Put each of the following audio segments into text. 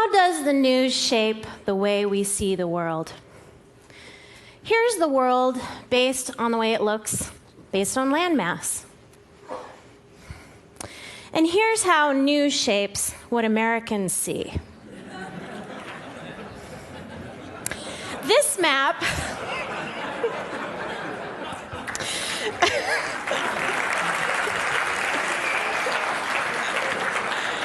How does the news shape the way we see the world? Here's the world based on the way it looks, based on landmass. And here's how news shapes what Americans see. This map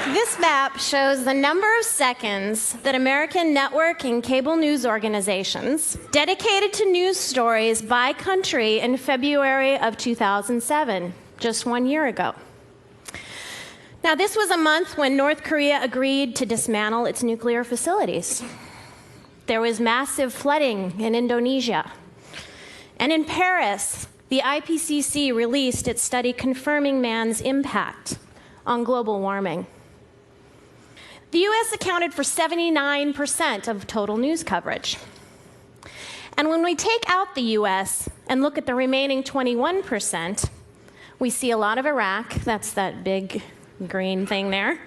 This map shows the number of seconds that American network and cable news organizations dedicated to news stories by country in February of 2007, just 1 year ago. Now, this was a month when North Korea agreed to dismantle its nuclear facilities. There was massive flooding in Indonesia. And in Paris, the IPCC released its study confirming man's impact on global warming. The US accounted for 79% of total news coverage. And when we take out the US and look at the remaining 21%, we see a lot of Iraq, that's that big green thing there,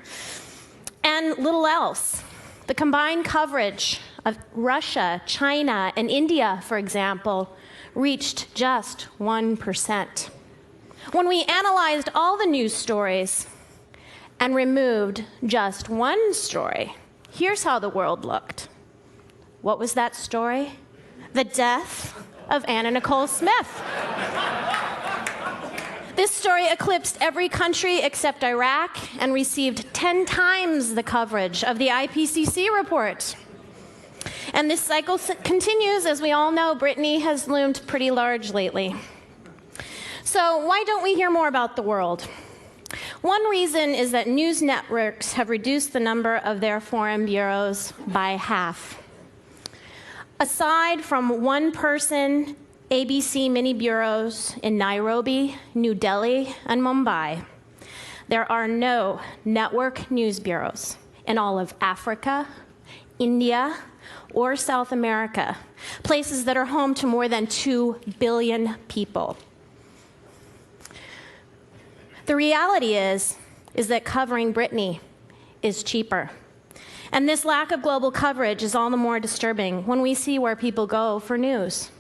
and little else. The combined coverage of Russia, China, and India, for example, reached just 1%. When we analyzed all the news stories and removed just one story, here's how the world looked. What was that story? The death of Anna Nicole Smith. This story eclipsed every country except Iraq and received 10 times the coverage of the IPCC report. And this cycle continues. As we all know, Brittany has loomed pretty large lately. So why don't we hear more about the world? One reason is that news networks have reduced the number of their foreign bureaus by half. Aside from one-person ABC mini bureaus in Nairobi, New Delhi, and Mumbai, there are no network news bureaus in all of Africa, India, or South America, places that are home to more than 2 billion people. The reality is that covering Brittany is cheaper. And this lack of global coverage is all the more disturbing when we see where people go for news.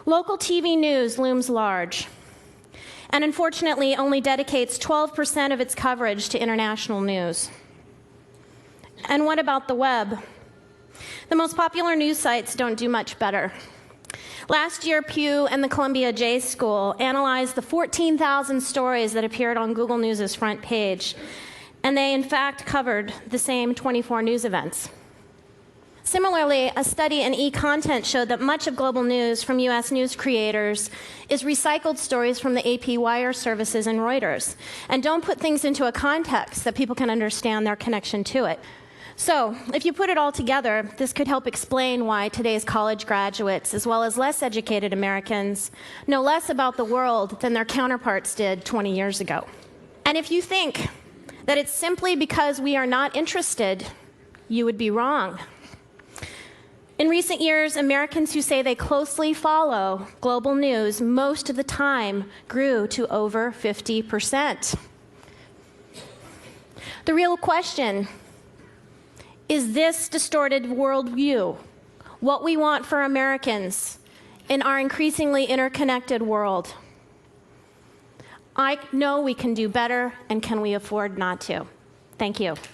Local TV news looms large, and unfortunately only dedicates 12% of its coverage to international news. And what about the web? The most popular news sites don't do much better. Last year, Pew and the Columbia J School analyzed the 14,000 stories that appeared on Google News' front page, and they in fact covered the same 24 news events. Similarly, a study in e-content showed that much of global news from US news creators is recycled stories from the AP wire services and Reuters, and don't put things into a context that people can understand their connection to it. So, if you put it all together, this could help explain why today's college graduates, as well as less educated Americans, know less about the world than their counterparts did 20 years ago. And if you think that it's simply because we are not interested, you would be wrong. In recent years, Americans who say they closely follow global news most of the time grew to over 50%. The real question is this distorted worldview what we want for Americans in our increasingly interconnected world? I know we can do better, and can we afford not to? Thank you.